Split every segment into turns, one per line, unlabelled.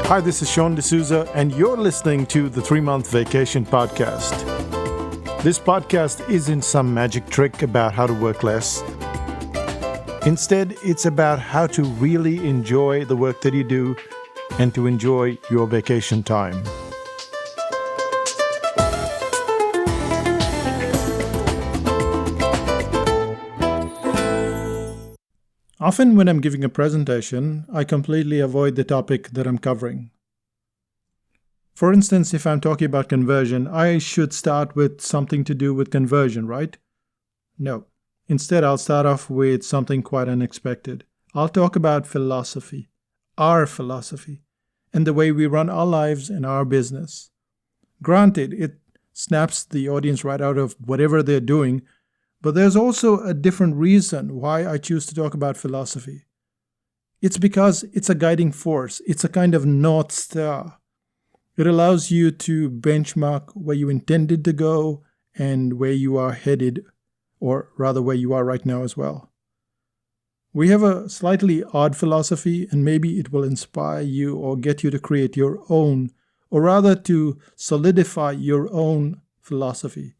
Hi, this is Sean D'Souza, and you're listening to the 3-Month Vacation Podcast. This podcast isn't some magic trick about how to work less. Instead, it's about how to really enjoy the work that you do and to enjoy your vacation time. Often when I'm giving a presentation, I completely avoid the topic that I'm covering. For instance, if I'm talking about conversion, I should start with something to do with conversion, right? No. Instead, I'll start off with something quite unexpected. I'll talk about philosophy, our philosophy, and the way we run our lives and our business. Granted, it snaps the audience right out of whatever they're doing, but there's also a different reason why I choose to talk about philosophy. It's because it's a guiding force. It's a kind of North Star. It allows you to benchmark where you intended to go and where you are headed, or rather where you are right now as well. We have a slightly odd philosophy, and maybe it will inspire you or get you to create your own, or rather to solidify your own philosophy.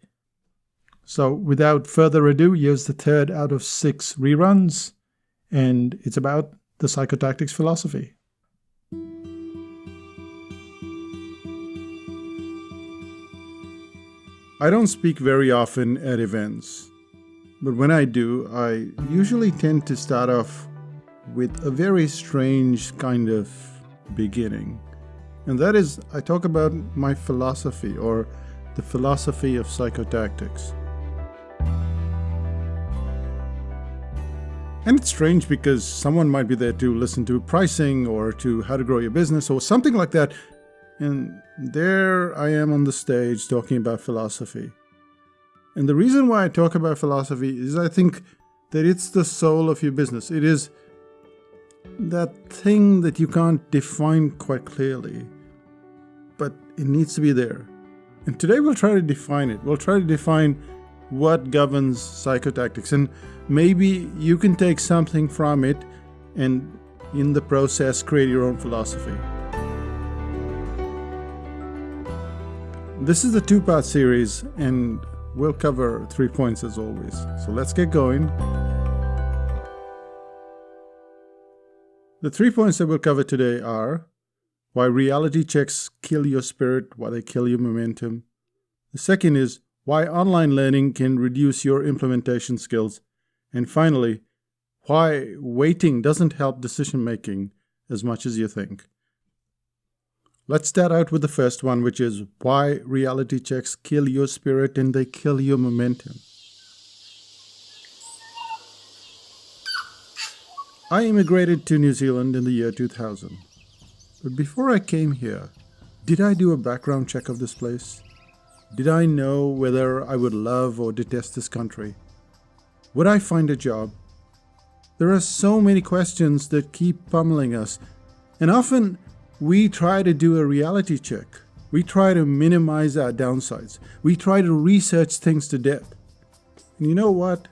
So without further ado, here's the 3rd out of 6 reruns, and it's about the Psychotactics philosophy. I don't speak very often at events, but when I do, I usually tend to start off with a very strange kind of beginning. And that is, I talk about my philosophy, or the philosophy of psychotactics. And it's strange because someone might be there to listen to pricing or to how to grow your business or something like that. And there I am on the stage talking about philosophy. And the reason why I talk about philosophy is I think that it's the soul of your business. It is that thing that you can't define quite clearly, but it needs to be there. And today we'll try to define it. We'll try to define what governs psychotactics. And maybe you can take something from it and in the process create your own philosophy. This is a 2-part series and we'll cover 3 points as always. So let's get going. The 3 points that we'll cover today are why reality checks kill your spirit, why they kill your momentum. The second is why online learning can reduce your implementation skills. And finally, why waiting doesn't help decision making as much as you think. Let's start out with the first one, which is why reality checks kill your spirit and they kill your momentum. I immigrated to New Zealand in the year 2000. But before I came here, did I do a background check of this place? Did I know whether I would love or detest this country? Would I find a job? There are so many questions that keep pummeling us, and often we try to do a reality check. We try to minimize our downsides. We try to research things to death. And you know what?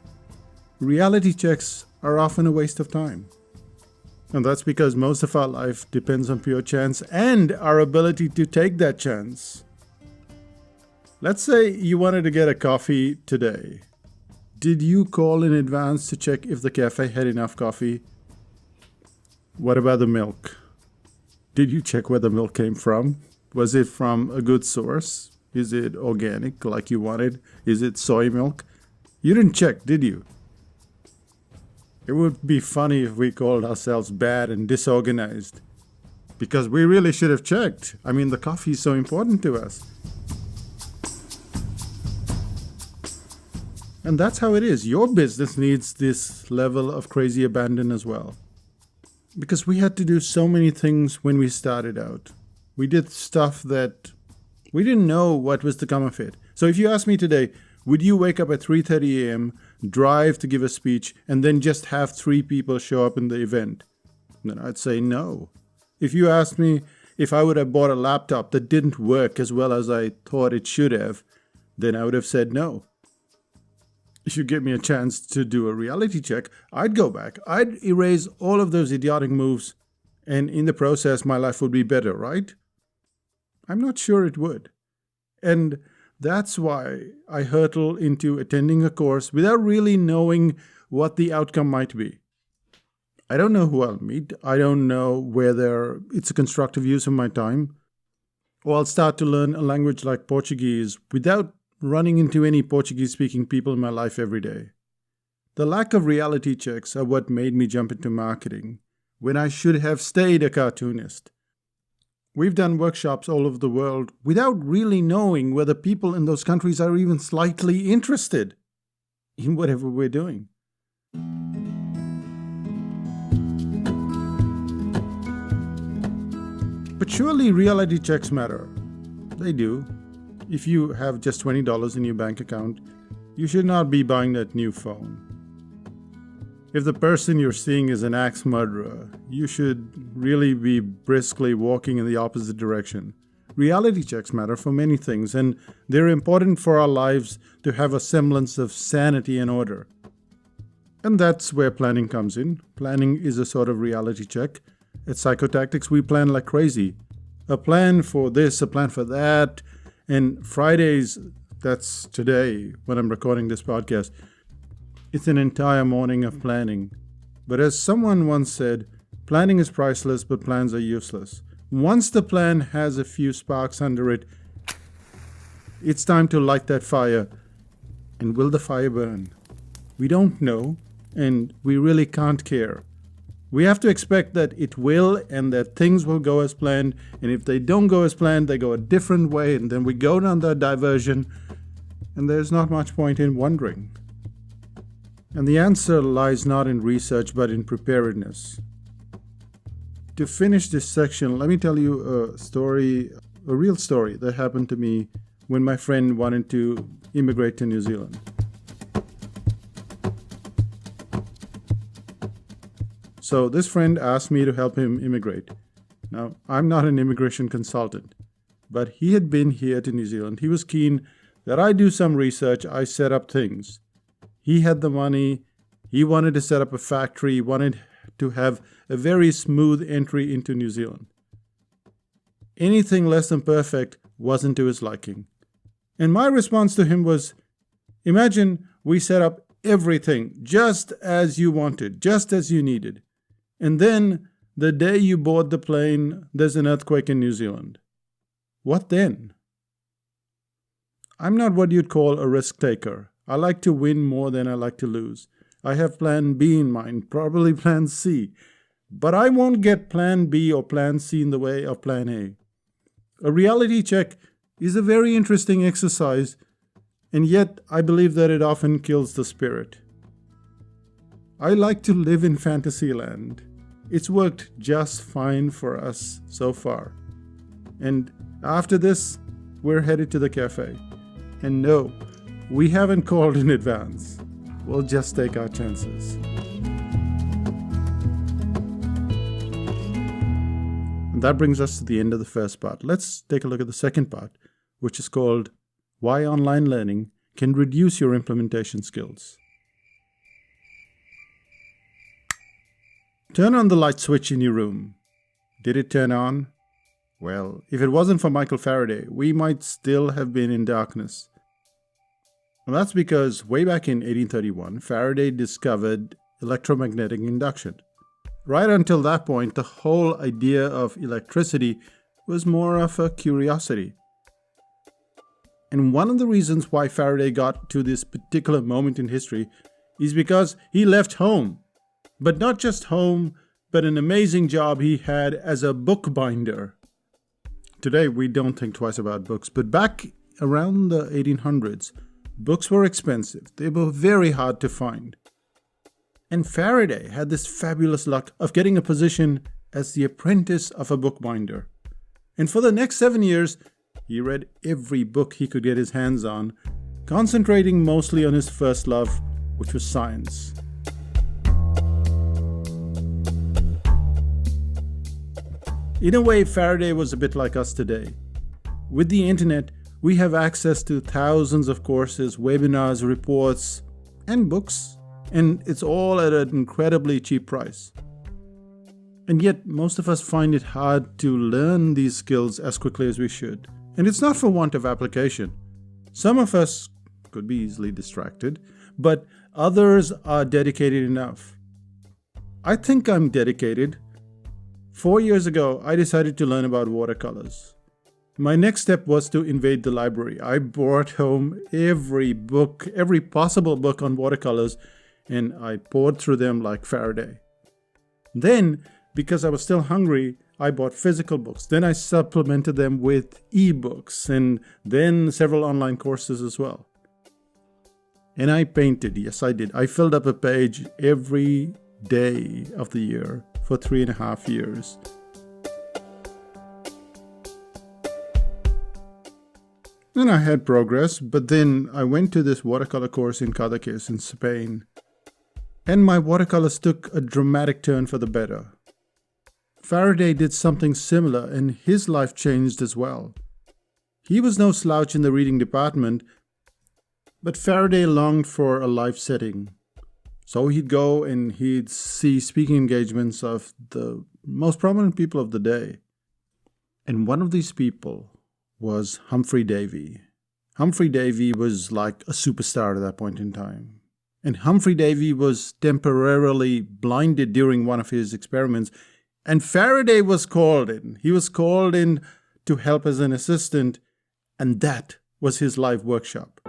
Reality checks are often a waste of time. And that's because most of our life depends on pure chance and our ability to take that chance. Let's say you wanted to get a coffee today. Did you call in advance to check if the cafe had enough coffee? What about the milk? Did you check where the milk came from? Was it from a good source? Is it organic like you wanted? Is it soy milk? You didn't check, did you? It would be funny if we called ourselves bad and disorganized. Because we really should have checked. I mean, the coffee is so important to us. And that's how it is. Your business needs this level of crazy abandon as well. Because we had to do so many things when we started out. We did stuff that we didn't know what was to come of it. So if you ask me today, would you wake up at 3:30 a.m., drive to give a speech, and then just have 3 people show up in the event? Then I'd say no. If you asked me if I would have bought a laptop that didn't work as well as I thought it should have, then I would have said no. If you give me a chance to do a reality check, I'd go back. I'd erase all of those idiotic moves And in the process, my life would be better, right? I'm not sure it would. And that's why I hurtle into attending a course without really knowing what the outcome might be. I don't know who I'll meet. I don't know whether it's a constructive use of my time. Or I'll start to learn a language like Portuguese without running into any Portuguese-speaking people in my life every day. The lack of reality checks are what made me jump into marketing when I should have stayed a cartoonist. We've done workshops all over the world without really knowing whether people in those countries are even slightly interested in whatever we're doing. But surely reality checks matter. They do. If you have just $20 in your bank account, you should not be buying that new phone. If the person you're seeing is an axe murderer, you should really be briskly walking in the opposite direction. Reality checks matter for many things, and they're important for our lives to have a semblance of sanity and order. And that's where planning comes in. Planning is a sort of reality check. At Psychotactics, we plan like crazy. A plan for this, a plan for that. And Fridays, that's today when I'm recording this podcast, it's an entire morning of planning. But as someone once said, planning is priceless, but plans are useless. Once the plan has a few sparks under it, it's time to light that fire. And will the fire burn? We don't know, and we really can't care. We have to expect that it will and that things will go as planned. And if they don't go as planned, they go a different way. And then we go down that diversion. And there's not much point in wondering. And the answer lies not in research, but in preparedness. To finish this section, let me tell you a story, a real story that happened to me when my friend wanted to immigrate to New Zealand. So this friend asked me to help him immigrate. Now, I'm not an immigration consultant, but he had been here to New Zealand. He was keen that I do some research. I set up things. He had the money. He wanted to set up a factory. He wanted to have a very smooth entry into New Zealand. Anything less than perfect wasn't to his liking. And my response to him was, imagine we set up everything just as you wanted, just as you needed. And then, the day you board the plane, there's an earthquake in New Zealand. What then? I'm not what you'd call a risk taker. I like to win more than I like to lose. I have plan B in mind, probably plan C. But I won't get plan B or plan C in the way of plan A. A reality check is a very interesting exercise, and yet I believe that it often kills the spirit. I like to live in Fantasyland. It's worked just fine for us so far. And after this, we're headed to the cafe. And no, we haven't called in advance. We'll just take our chances. And that brings us to the end of the first part. Let's take a look at the second part, which is called Why Online Learning Can Reduce Your Implementation Skills. Turn on the light switch in your room. Did it turn on? Well, if it wasn't for Michael Faraday, we might still have been in darkness. And that's because way back in 1831, Faraday discovered electromagnetic induction. Right until that point, the whole idea of electricity was more of a curiosity. And one of the reasons why Faraday got to this particular moment in history is because he left home. But not just home, but an amazing job he had as a bookbinder. Today, we don't think twice about books, but back around the 1800s, books were expensive. They were very hard to find. And Faraday had this fabulous luck of getting a position as the apprentice of a bookbinder. And for the next 7 years, he read every book he could get his hands on, concentrating mostly on his first love, which was science. In a way, Faraday was a bit like us today. With the internet, we have access to thousands of courses, webinars, reports, and books, and it's all at an incredibly cheap price. And yet, most of us find it hard to learn these skills as quickly as we should. And it's not for want of application. Some of us could be easily distracted, but others are dedicated enough. I think I'm dedicated. 4 years ago, I decided to learn about watercolors. My next step was to invade the library. I brought home every book, every possible book on watercolors, and I poured through them like Faraday. Then, because I was still hungry, I bought physical books. Then I supplemented them with ebooks and then several online courses as well. And I painted, yes I did. I filled up a page every day of the year for 3.5 years. And I had progress, but then I went to this watercolor course in Cadaqués in Spain. And my watercolors took a dramatic turn for the better. Faraday did something similar and his life changed as well. He was no slouch in the reading department, but Faraday longed for a live setting. So he'd go and he'd see speaking engagements of the most prominent people of the day. And one of these people was Humphrey Davy. Humphrey Davy was like a superstar at that point in time. And Humphrey Davy was temporarily blinded during one of his experiments. And Faraday was called in. He was called in to help as an assistant. And that was his live workshop.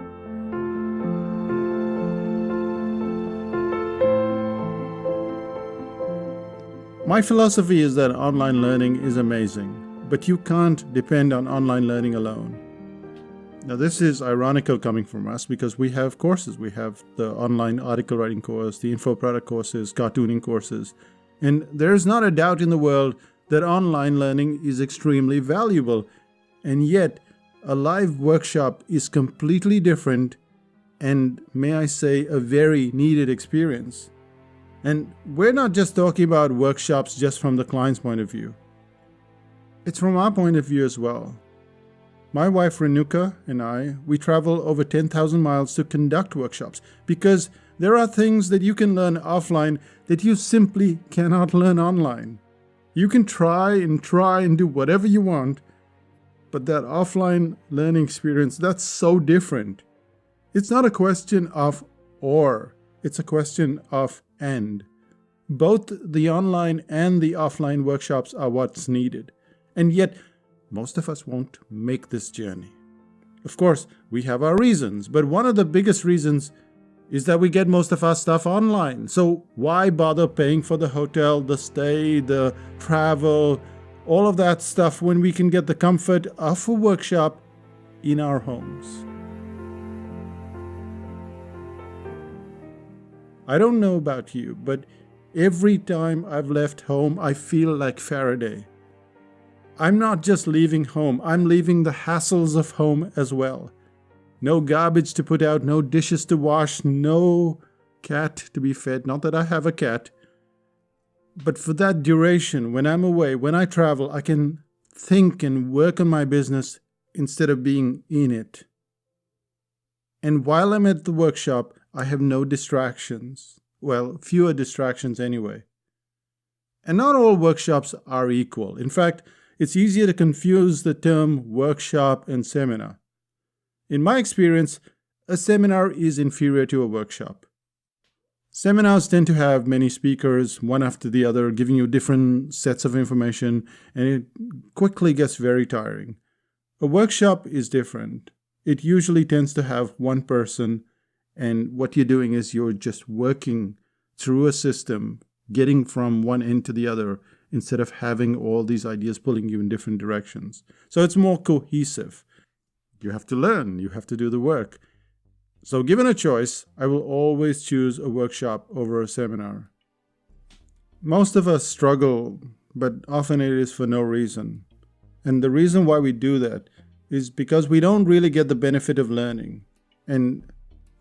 My philosophy is that online learning is amazing, but you can't depend on online learning alone. Now this is ironical coming from us because we have courses. We have the online article writing course, the info product courses, cartooning courses. And there's not a doubt in the world that online learning is extremely valuable. And yet, a live workshop is completely different and, may I say, a very needed experience. And we're not just talking about workshops just from the client's point of view. It's from our point of view as well. My wife Renuka and I, we travel over 10,000 miles to conduct workshops because there are things that you can learn offline that you simply cannot learn online. You can try and do whatever you want, but that offline learning experience, that's so different. It's not a question of or, it's a question of and. Both the online and the offline workshops are what's needed. And yet, most of us won't make this journey. Of course, we have our reasons, but one of the biggest reasons is that we get most of our stuff online. So why bother paying for the hotel, the stay, the travel, all of that stuff when we can get the comfort of a workshop in our homes? I don't know about you, but every time I've left home, I feel like Faraday. I'm not just leaving home, I'm leaving the hassles of home as well. No garbage to put out, no dishes to wash, no cat to be fed. Not that I have a cat. But for that duration, when I'm away, when I travel, I can think and work on my business instead of being in it. And while I'm at the workshop, I have no distractions. Well, fewer distractions anyway. And not all workshops are equal. In fact, it's easier to confuse the term workshop and seminar. In my experience, a seminar is inferior to a workshop. Seminars tend to have many speakers, one after the other, giving you different sets of information, and it quickly gets very tiring. A workshop is different. It usually tends to have one person, and what you're doing is you're just working through a system, getting from one end to the other, instead of having all these ideas pulling you in different directions. So it's more cohesive. You have to learn, you have to do the work. So given a choice, I will always choose a workshop over a seminar. Most of us struggle, but often it is for no reason. And the reason why we do that is because we don't really get the benefit of learning. And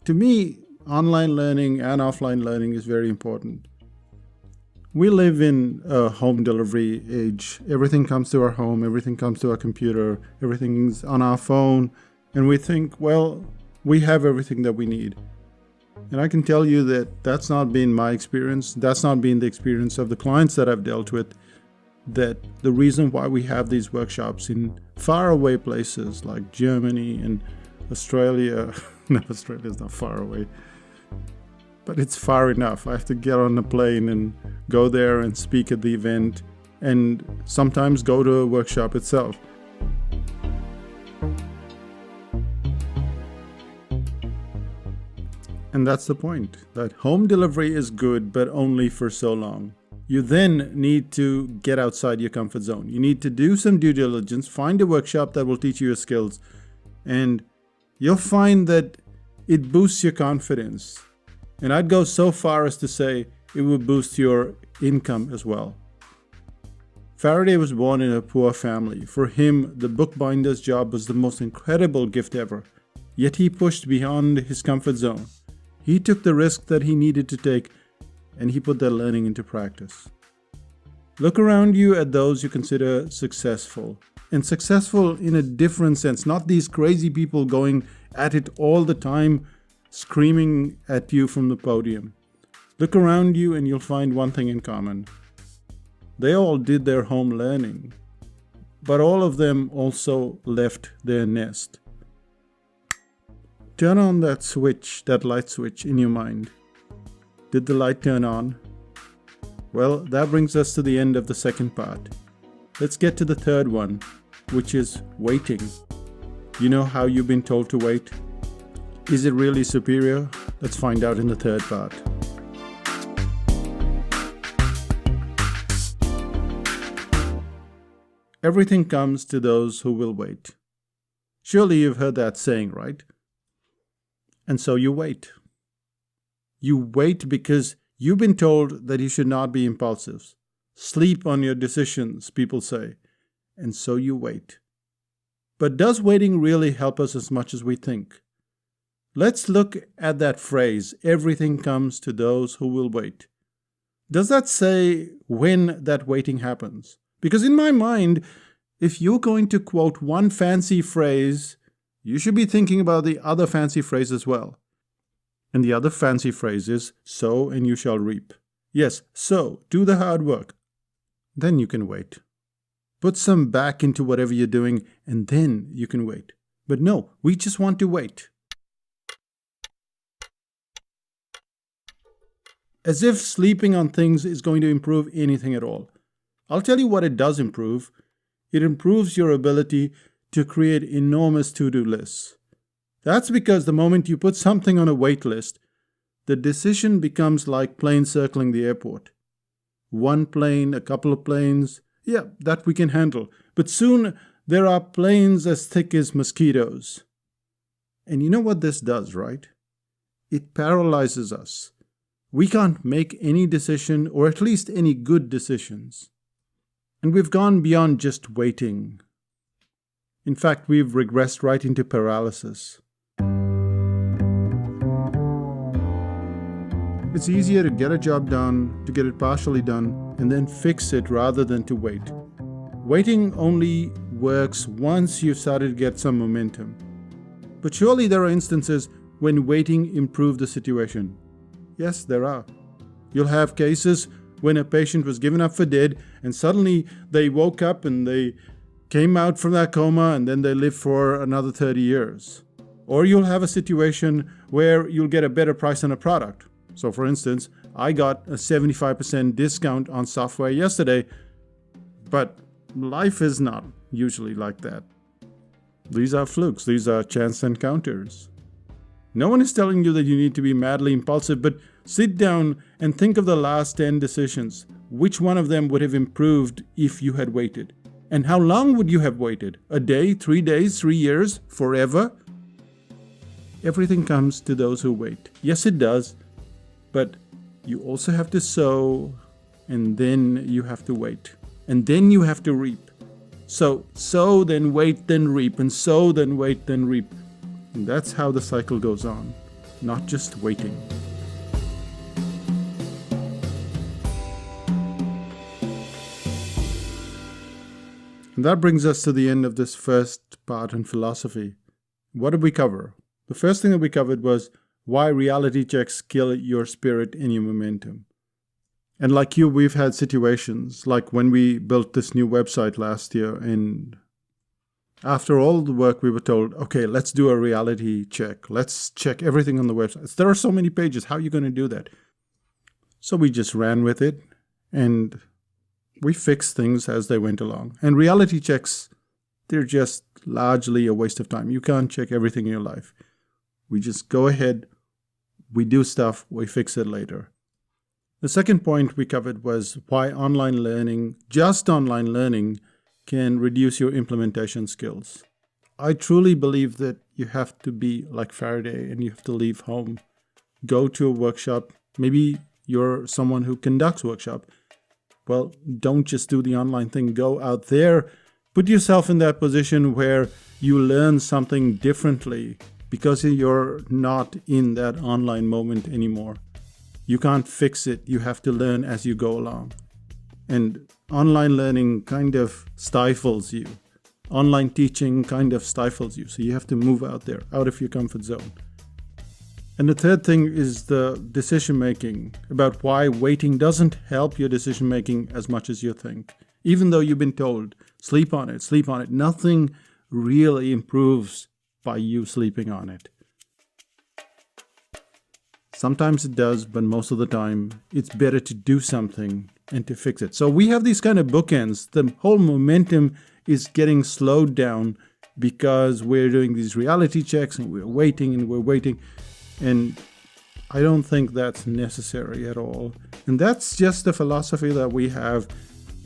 to me, online learning and offline learning is very important. We live in a home delivery age. Everything comes to our home, everything comes to our computer, everything's on our phone, and we think, well, we have everything that we need. And I can tell you that that's not been my experience. That's not been the experience of the clients that I've dealt with. That the reason why we have these workshops in faraway places like Germany and Australia, no, Australia's not far away, but it's far enough. I have to get on a plane and go there and speak at the event and sometimes go to a workshop itself. And that's the point, that home delivery is good, but only for so long. You then need to get outside your comfort zone. You need to do some due diligence, find a workshop that will teach you your skills, and you'll find that it boosts your confidence. And I'd go so far as to say it will boost your income as well. Faraday was born in a poor family. For him, the bookbinder's job was the most incredible gift ever. Yet he pushed beyond his comfort zone. He took the risk that he needed to take, and he put that learning into practice. Look around you at those you consider successful. And successful in a different sense, not these crazy people going at it all the time, screaming at you from the podium. Look around you and you'll find one thing in common. They all did their home learning, but all of them also left their nest. Turn on that switch, that light switch in your mind. Did the light turn on? Well, that brings us to the end of the second part. Let's get to the third one, which is waiting. You know how you've been told to wait? Is it really superior? Let's find out in the third part. Everything comes to those who will wait. Surely you've heard that saying, right? And so you wait. You wait because you've been told that you should not be impulsive. Sleep on your decisions, people say. And so you wait. But does waiting really help us as much as we think? Let's look at that phrase, everything comes to those who will wait. Does that say when that waiting happens? Because in my mind, if you're going to quote one fancy phrase, you should be thinking about the other fancy phrase as well. And the other fancy phrase is, sow and you shall reap. Yes, sow, do the hard work. Then you can wait. Put some back into whatever you're doing, and then you can wait. But no, we just want to wait. As if sleeping on things is going to improve anything at all. I'll tell you what it does improve. It improves your ability to create enormous to-do lists. That's because the moment you put something on a wait list, the decision becomes like planes circling the airport. One plane, a couple of planes, yeah, that we can handle. But soon there are planes as thick as mosquitoes. And you know what this does, right? It paralyzes us. We can't make any decision, or at least any good decisions. And we've gone beyond just waiting. In fact, we've regressed right into paralysis. It's easier to get a job done, to get it partially done, and then fix it rather than to wait. Waiting only works once you've started to get some momentum. But surely there are instances when waiting improved the situation. Yes, there are. You'll have cases when a patient was given up for dead and suddenly they woke up and they came out from that coma and then they lived for another 30 years. Or you'll have a situation where you'll get a better price on a product. So for instance, I got a 75% discount on software yesterday, but life is not usually like that. These are flukes, these are chance encounters. No one is telling you that you need to be madly impulsive, but sit down and think of the last 10 decisions. Which one of them would have improved if you had waited? And how long would you have waited? A day, 3 days, 3 years, forever? Everything comes to those who wait. Yes, it does. But you also have to sow, and then you have to wait. And then you have to reap. So, sow, then wait, then reap. And sow, then wait, then reap. And that's how the cycle goes on, not just waiting. And that brings us to the end of this first part on philosophy. What did we cover? The first thing that we covered was why reality checks kill your spirit and your momentum. And like you, we've had situations like when we built this new website last year, and after all the work, we were told, okay, let's do a reality check. Let's check everything on the website. There are so many pages. How are you going to do that? So we just ran with it, and we fixed things as they went along. And reality checks, they're just largely a waste of time. You can't check everything in your life. We just go ahead, we do stuff, we fix it later. The second point we covered was why online learning, just online learning, can reduce your implementation skills. I truly believe that you have to be like Faraday and you have to leave home, go to a workshop. Maybe you're someone who conducts workshop. Well, don't just do the online thing. Go out there, put yourself in that position where you learn something differently because you're not in that online moment anymore. You can't fix it. You have to learn as you go along. And online learning kind of stifles you. Online teaching kind of stifles you. So you have to move out there, out of your comfort zone. And the third thing is the decision making, about why waiting doesn't help your decision making as much as you think. Even though you've been told, sleep on it. Nothing really improves by you sleeping on it. Sometimes it does, but most of the time, it's better to do something and to fix it. So we have these kind of bookends. The whole momentum is getting slowed down because we're doing these reality checks and we're waiting. And I don't think that's necessary at all. And that's just the philosophy that we have.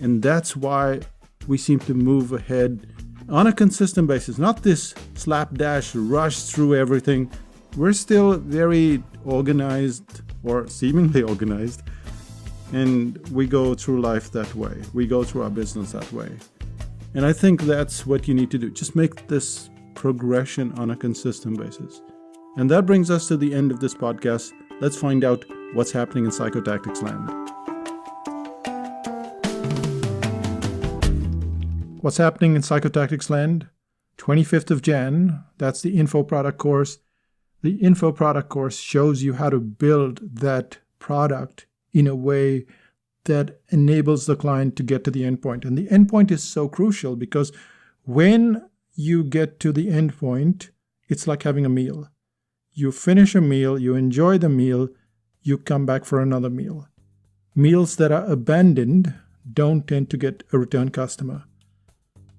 And that's why we seem to move ahead on a consistent basis. Not this slapdash rush through everything. We're still very organized, or seemingly organized. And we go through life that way. We go through our business that way. And I think that's what you need to do. Just make this progression on a consistent basis. And that brings us to the end of this podcast. Let's find out what's happening in Psychotactics land. What's happening in Psychotactics land? 25th of Jan, that's the info product course. The info product course shows you how to build that product in a way that enables the client to get to the endpoint. And the endpoint is so crucial because when you get to the endpoint, it's like having a meal. You finish a meal, you enjoy the meal, you come back for another meal. Meals that are abandoned don't tend to get a return customer.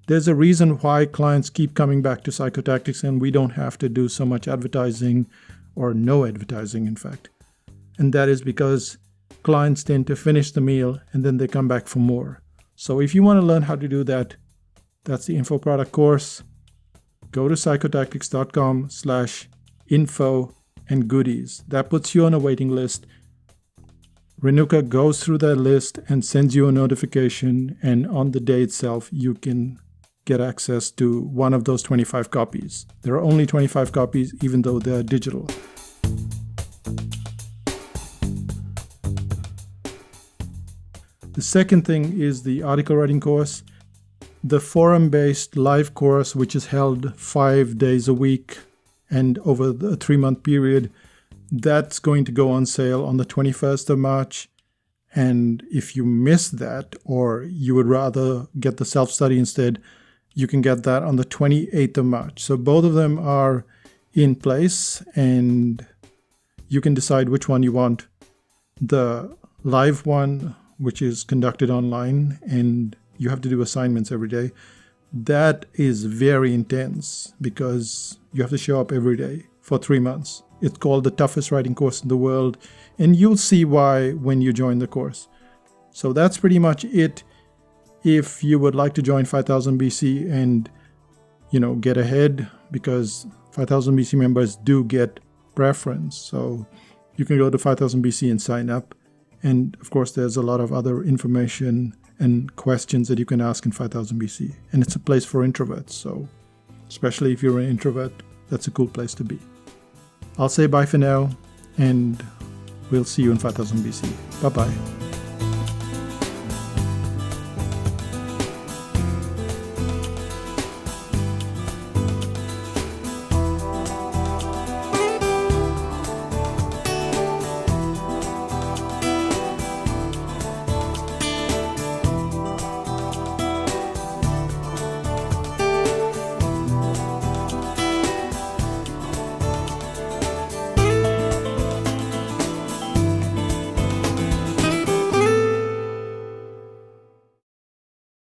There's a reason why clients keep coming back to Psychotactics and we don't have to do so much advertising, or no advertising, in fact. And that is because clients tend to finish the meal and then they come back for more. So if you want to learn how to do that, that's the info product course. Go to psychotactics.com/info and goodies. That puts you on a waiting list. Renuka goes through that list and sends you a notification, and on the day itself, you can get access to one of those 25 copies. There are only 25 copies, even though they're digital. The second thing is the article writing course. The forum-based live course, which is held 5 days a week and over the 3-month period, that's going to go on sale on the 21st of March. And if you miss that, or you would rather get the self-study instead, you can get that on the 28th of March. So both of them are in place, and you can decide which one you want. The live one, which is conducted online, and you have to do assignments every day, that is very intense because you have to show up every day for 3 months. It's called the toughest writing course in the world, and you'll see why when you join the course. So that's pretty much it. If you would like to join 5000 BC and, get ahead, because 5000 BC members do get preference. So you can go to 5000 BC and sign up. And of course, there's a lot of other information and questions that you can ask in 5000 BC. And it's a place for introverts. So especially if you're an introvert, that's a cool place to be. I'll say bye for now, and we'll see you in 5000 BC. Bye-bye.